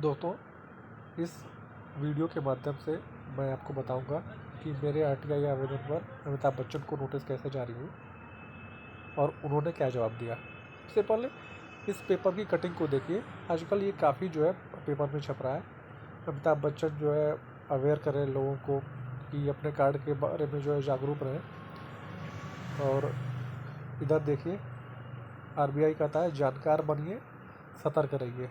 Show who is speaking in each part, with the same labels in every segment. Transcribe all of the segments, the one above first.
Speaker 1: दोस्तों, इस वीडियो के माध्यम से मैं आपको बताऊंगा कि मेरे आरटीआई आवेदन पर अमिताभ बच्चन को नोटिस कैसे जारी हुई और उन्होंने क्या जवाब दिया। इससे पहले इस पेपर की कटिंग को देखिए। आजकल ये काफ़ी जो है पेपर में छप रहा है। अमिताभ बच्चन जो है अवेयर करें लोगों को कि अपने कार्ड के बारे में जो है जागरूक रहें। और इधर देखिए, आरबीआई कहता है जानकार बनिए, सतर्क रहिए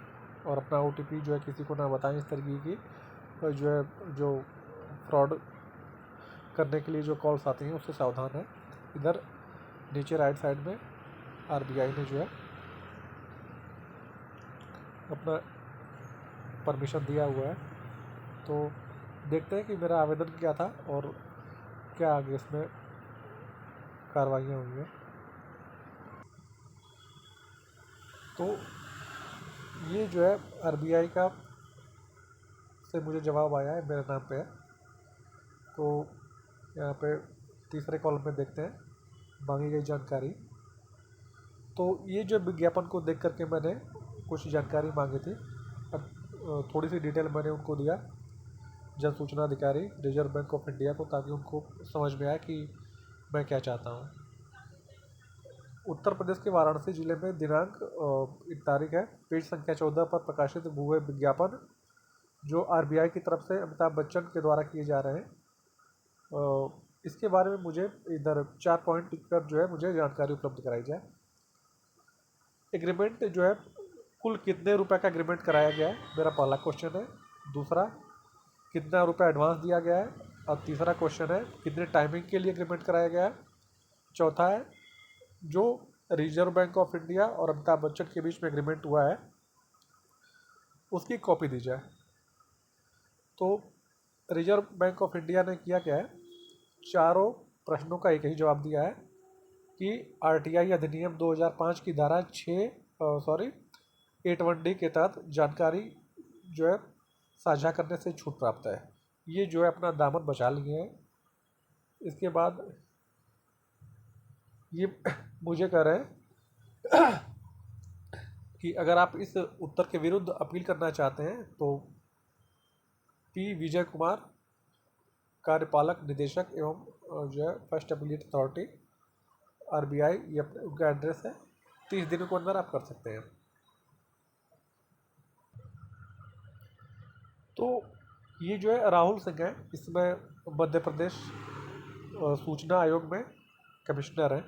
Speaker 1: और अपना ओटीपी जो है किसी को ना बताएं। इस तरीके की जो फ्रॉड करने के लिए जो कॉल्स आती हैं उससे सावधान है। इधर नीचे राइट साइड में आरबीआई ने जो है अपना परमिशन दिया हुआ है। तो देखते हैं कि मेरा आवेदन क्या था और क्या आगे इसमें कार्रवाइयाँ हुई हैं। तो ये जो है आरबीआई का से मुझे जवाब आया है, मेरे नाम पे है। तो यहाँ पे तीसरे कॉलम में देखते हैं मांगी गई जानकारी। तो ये जो विज्ञापन को देख करके मैंने कुछ जानकारी मांगी थी। अब थोड़ी सी डिटेल मैंने उनको दिया, जन सूचना अधिकारी रिजर्व बैंक ऑफ इंडिया को, ताकि उनको समझ में आए कि मैं क्या चाहता हूँ। उत्तर प्रदेश के वाराणसी जिले में दिनांक एक तारीख है, पेज संख्या 14 पर प्रकाशित हुए विज्ञापन जो आरबीआई की तरफ से अमिताभ बच्चन के द्वारा किए जा रहे हैं, इसके बारे में मुझे इधर 4 पॉइंट पर जो है मुझे जानकारी उपलब्ध कराई जाए। एग्रीमेंट जो है कुल कितने रुपए का एग्रीमेंट कराया गया है, मेरा पहला क्वेश्चन है। दूसरा, कितना रुपया एडवांस दिया गया है। और तीसरा क्वेश्चन है कितने टाइमिंग के लिए एग्रीमेंट कराया गया है। चौथा है जो रिजर्व बैंक ऑफ इंडिया और अमिताभ बच्चन के बीच में एग्रीमेंट हुआ है उसकी कॉपी दी जाए। तो रिजर्व बैंक ऑफ इंडिया ने किया क्या है, चारों प्रश्नों का एक ही जवाब दिया है कि आरटीआई अधिनियम 2005 की धारा 81D के तहत जानकारी जो है साझा करने से छूट प्राप्त है। ये जो है अपना दामन बचा लिए हैं। इसके बाद ये मुझे कह रहे हैं कि अगर आप इस उत्तर के विरुद्ध अपील करना चाहते हैं तो पी विजय कुमार, कार्यपालक निदेशक एवं जो है फर्स्ट अपीलेट अथॉरिटी आरबीआई, ये उनका एड्रेस है, 30 दिनों के अंदर आप कर सकते हैं। तो ये जो है राहुल सिंह है, इसमें मध्य प्रदेश सूचना आयोग में कमिश्नर हैं।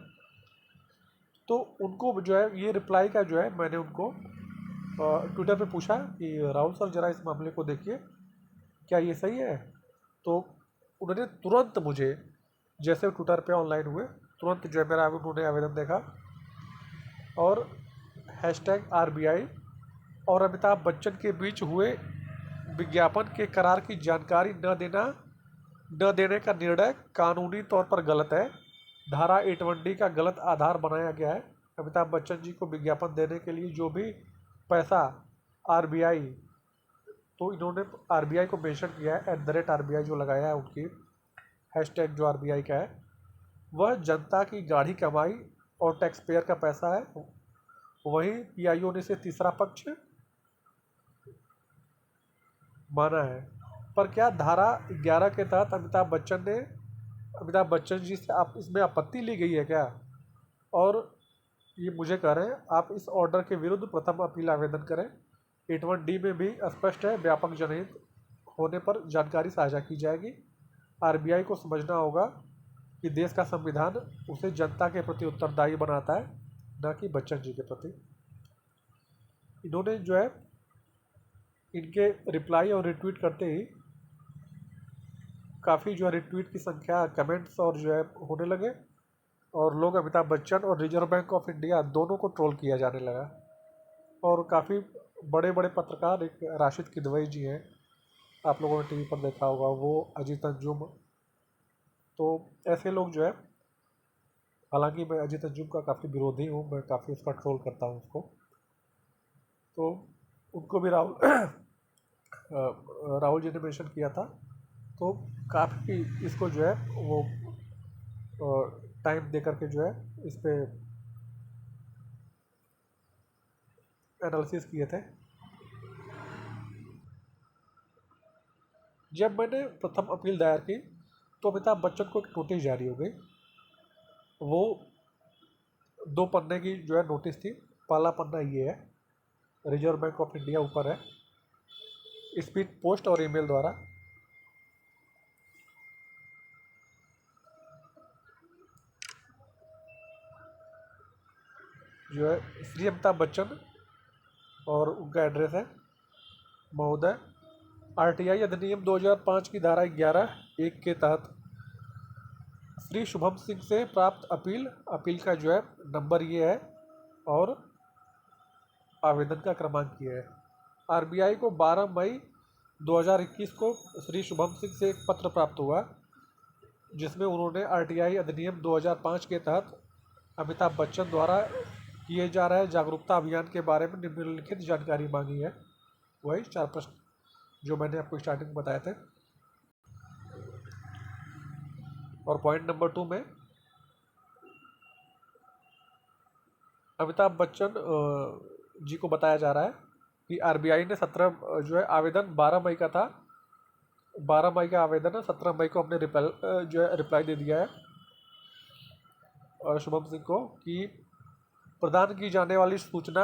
Speaker 1: तो उनको जो है ये रिप्लाई का जो है मैंने उनको ट्विटर पे पूछा कि राहुल सर ज़रा इस मामले को देखिए, क्या ये सही है। तो उन्होंने तुरंत मुझे, जैसे ट्विटर पे ऑनलाइन हुए, तुरंत जो है मेरा उन्होंने आवेदन देखा और #RBI और अमिताभ बच्चन के बीच हुए विज्ञापन के करार की जानकारी न देने का निर्णय कानूनी तौर पर गलत है। धारा 81D का गलत आधार बनाया गया है। अमिताभ बच्चन जी को विज्ञापन देने के लिए जो भी पैसा आरबीआई, तो इन्होंने आरबीआई को मेंशन किया है, @RBI जो लगाया है उनकी हैशटैग जो आरबीआई का है, वह जनता की गाढ़ी कमाई और टैक्स पेयर का पैसा है। वहीं पीआईओ ने इसे तीसरा पक्ष माना है। पर क्या धारा 11 के तहत अमिताभ बच्चन जी से आप इसमें आपत्ति ली गई है क्या? और ये मुझे कह रहे हैं आप इस ऑर्डर के विरुद्ध प्रथम अपील आवेदन करें। 81D में भी स्पष्ट है, व्यापक जनहित होने पर जानकारी साझा की जाएगी। आरबीआई को समझना होगा कि देश का संविधान उसे जनता के प्रति उत्तरदायी बनाता है, न कि बच्चन जी के प्रति। इन्होंने जो है इनके रिप्लाई और रिट्वीट करते ही काफ़ी जो है रिट्वीट की संख्या, कमेंट्स और जो है होने लगे और लोग अमिताभ बच्चन और रिजर्व बैंक ऑफ इंडिया दोनों को ट्रोल किया जाने लगा। और काफ़ी बड़े बड़े पत्रकार, एक राशिद किदवई जी हैं, आप लोगों ने टीवी पर देखा होगा, वो अजीत अंजुम, तो ऐसे लोग जो है, हालांकि मैं अजीत अंजुम का काफ़ी विरोधी हूँ, मैं काफ़ी उसका ट्रोल करता हूँ उसको, तो उनको भी राहुल जी ने मेंशन किया था। तो काफ़ी इसको जो है वो टाइम दे करके जो है इस पर एनालिसिस किए थे। जब मैंने प्रथम अपील दायर की तो अमिताभ बच्चन को एक नोटिस जारी हो गई। वो 2 पन्ने की जो है नोटिस थी। पहला पन्ना ये है, रिजर्व बैंक ऑफ इंडिया ऊपर है, स्पीड पोस्ट और ईमेल द्वारा जो है श्री अमिताभ बच्चन, और उनका एड्रेस है, महोदय, आरटीआई अधिनियम 2005 की धारा 11(1) के तहत श्री शुभम सिंह से प्राप्त अपील का जो है नंबर ये है और आवेदन का क्रमांक ये है। आरबीआई को 12 मई 2021 को श्री शुभम सिंह से एक पत्र प्राप्त हुआ जिसमें उन्होंने आरटीआई अधिनियम 2005 के तहत अमिताभ बच्चन द्वारा किए जा रहे जागरूकता अभियान के बारे में निम्नलिखित जानकारी मांगी है। वही 4 प्रश्न जो मैंने आपको स्टार्टिंग में बताए थे। और पॉइंट नंबर 2 में अमिताभ बच्चन जी को बताया जा रहा है कि आरबीआई ने 17 जो है आवेदन 12 मई का था, 12 मई का आवेदन है, 17 मई को हमने रिप्लाई दे दिया है और शुभम सिंह को कि प्रदान की जाने वाली सूचना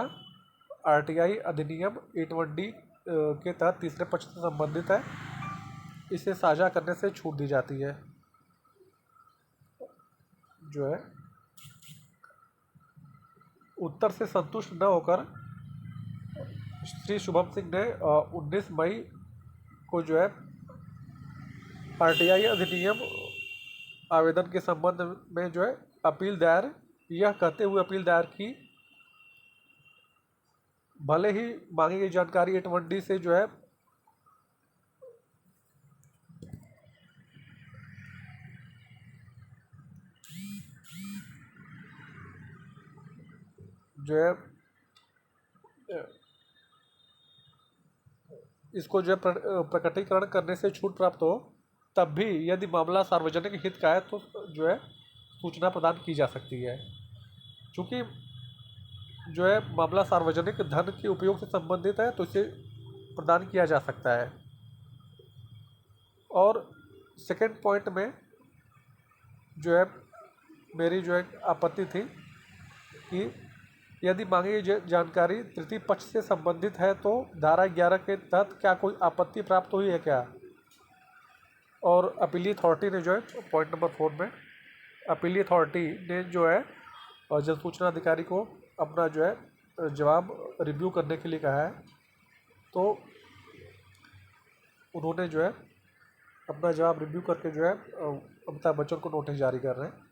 Speaker 1: आरटीआई अधिनियम 81D के तहत तीसरे पक्ष से संबंधित है, इसे साझा करने से छूट दी जाती है। जो है उत्तर से संतुष्ट न होकर श्री शुभम सिंह ने 19 मई को जो है आरटीआई अधिनियम आवेदन के संबंध में जो है अपील दायर, यह कहते हुए अपील दायर की भले ही मांगी गई जानकारी 81D से जो है इसको जो है प्रकटीकरण करने से छूट प्राप्त हो, तब भी यदि मामला सार्वजनिक हित का है तो जो है सूचना प्रदान की जा सकती है। चूँकि जो है मामला सार्वजनिक धन के उपयोग से संबंधित है तो इसे प्रदान किया जा सकता है। और सेकंड पॉइंट में जो है मेरी जो है आपत्ति थी कि यदि मांगी गई जानकारी तृतीय पक्ष से संबंधित है तो धारा 11 के तहत क्या कोई आपत्ति प्राप्त हुई है क्या। और अपीली अथॉरिटी ने जो है पॉइंट नंबर 4 में अपीली अथॉरिटी ने जो है जन सूचना अधिकारी को अपना जो है जवाब रिव्यू करने के लिए कहा है, तो उन्होंने जो है अपना जवाब रिव्यू करके जो है अमिताभ बच्चन को नोटिस जारी कर रहे हैं।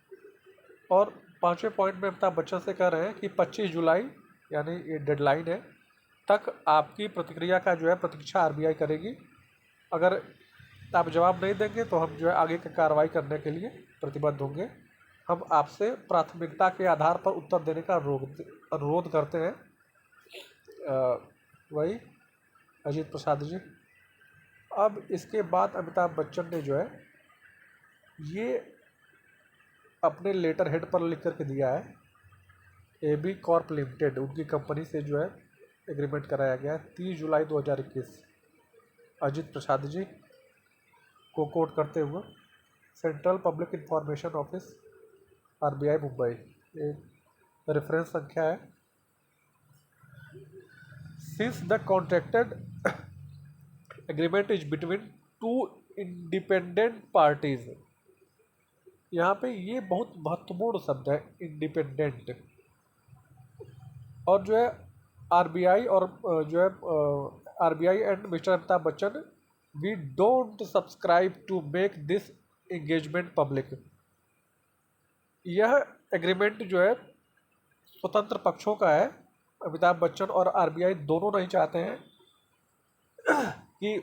Speaker 1: और 5वें पॉइंट में अमिताभ बच्चन से कह रहे हैं कि 25 जुलाई यानी ये डेडलाइन है तक आपकी प्रतिक्रिया का जो है प्रतीक्षा आरबीआई करेगी। अगर आप जवाब नहीं देंगे तो हम जो है आगे की कार्रवाई करने के लिए प्रतिबद्ध होंगे। हम आपसे प्राथमिकता के आधार पर उत्तर देने का अनुरोध करते हैं। वही अजीत प्रसाद जी। अब इसके बाद अमिताभ बच्चन ने जो है ये अपने लेटर हेड पर लिख करके दिया है, AB कॉर्प लिमिटेड उनकी कंपनी से जो है एग्रीमेंट कराया गया 30 जुलाई 2021। अजीत प्रसाद जी को कोट करते हुए central public information office RBI Mumbai, एक रेफरेंस संख्या है। Since the contracted agreement is between 2 independent parties, यहाँ पे ये बहुत महत्वपूर्ण शब्द है इंडिपेंडेंट। और जो है आरबीआई और जो है RBI and mister Amitabh Bachchan we don't subscribe to make this engagement public. यह एग्रीमेंट जो है स्वतंत्र पक्षों का है। अमिताभ बच्चन और आरबीआई दोनों नहीं चाहते हैं कि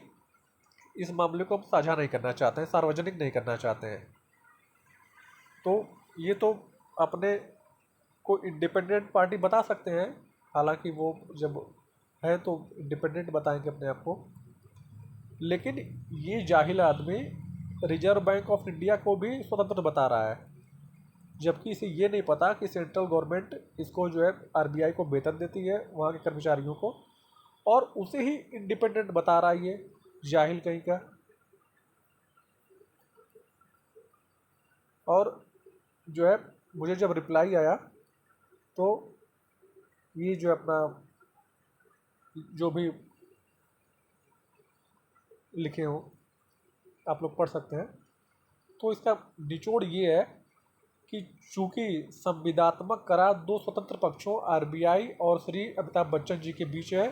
Speaker 1: इस मामले को हम साझा नहीं करना चाहते हैं, सार्वजनिक नहीं करना चाहते हैं। तो ये तो अपने को इंडिपेंडेंट पार्टी बता सकते हैं, हालांकि वो जब है तो इंडिपेंडेंट बताएंगे अपने आप को, लेकिन ये जाहिल आदमी रिजर्व बैंक ऑफ इंडिया को भी स्वतंत्र बता रहा है, जबकि इसे ये नहीं पता कि सेंट्रल गवर्नमेंट इसको जो है आरबीआई को वेतन देती है वहाँ के कर्मचारियों को, और उसे ही इंडिपेंडेंट बता रहा है ये जाहिल कहीं का। और जो है मुझे जब रिप्लाई आया तो ये जो है अपना जो भी लिखे हो आप लोग पढ़ सकते हैं। तो इसका निचोड़ ये है कि चूंकि संविदात्मक करार दो स्वतंत्र पक्षों आरबीआई और श्री अमिताभ बच्चन जी के बीच है,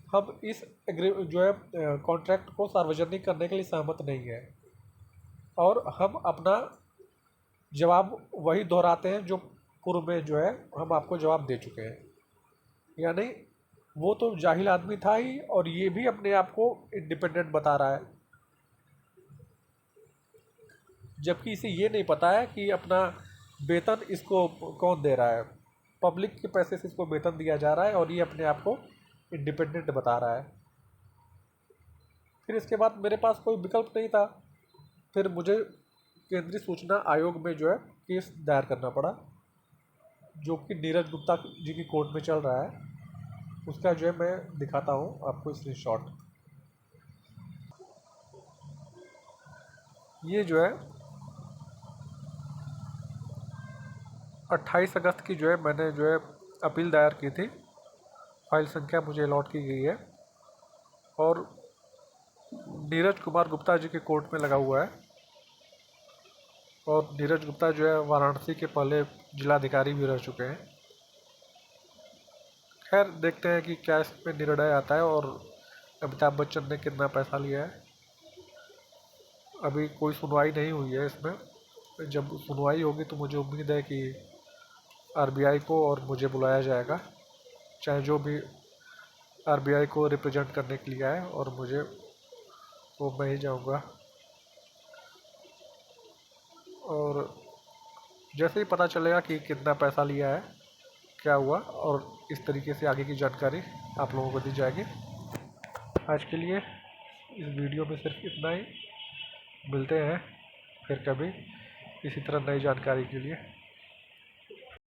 Speaker 1: हम इस जो है कॉन्ट्रैक्ट को सार्वजनिक करने के लिए सहमत नहीं है और हम अपना जवाब वही दोहराते हैं जो पूर्व में जो है हम आपको जवाब दे चुके हैं। यानी वो तो जाहिल आदमी था ही और ये भी अपने आप को इंडिपेंडेंट बता रहा है, जबकि इसे ये नहीं पता है कि अपना वेतन इसको कौन दे रहा है। पब्लिक के पैसे से इसको वेतन दिया जा रहा है और ये अपने आप को इंडिपेंडेंट बता रहा है। फिर इसके बाद मेरे पास कोई विकल्प नहीं था, फिर मुझे केंद्रीय सूचना आयोग में जो है केस दायर करना पड़ा, जो कि नीरज गुप्ता जी की कोर्ट में चल रहा है। उसका जो है मैं दिखाता हूँ आपको स्क्रीनशॉट। ये जो है 28 अगस्त की जो है मैंने जो है अपील दायर की थी, फाइल संख्या मुझे अलॉट की गई है और नीरज कुमार गुप्ता जी के कोर्ट में लगा हुआ है। और नीरज गुप्ता जो है वाराणसी के पहले जिलाधिकारी भी रह चुके हैं। खैर देखते हैं कि क्या इसमें निर्णय आता है और अमिताभ बच्चन ने कितना पैसा लिया है। अभी कोई सुनवाई नहीं हुई है इसमें, जब सुनवाई होगी तो मुझे उम्मीद है कि आरबीआई को और मुझे बुलाया जाएगा, चाहे जो भी आरबीआई को रिप्रेजेंट करने के लिए आए, और मुझे वो मैं ही जाऊंगा। और जैसे ही पता चलेगा कि कितना पैसा लिया है, क्या हुआ, और इस तरीके से आगे की जानकारी आप लोगों को दी जाएगी। आज के लिए इस वीडियो में सिर्फ इतना ही। मिलते हैं फिर कभी इसी तरह नई जानकारी के लिए।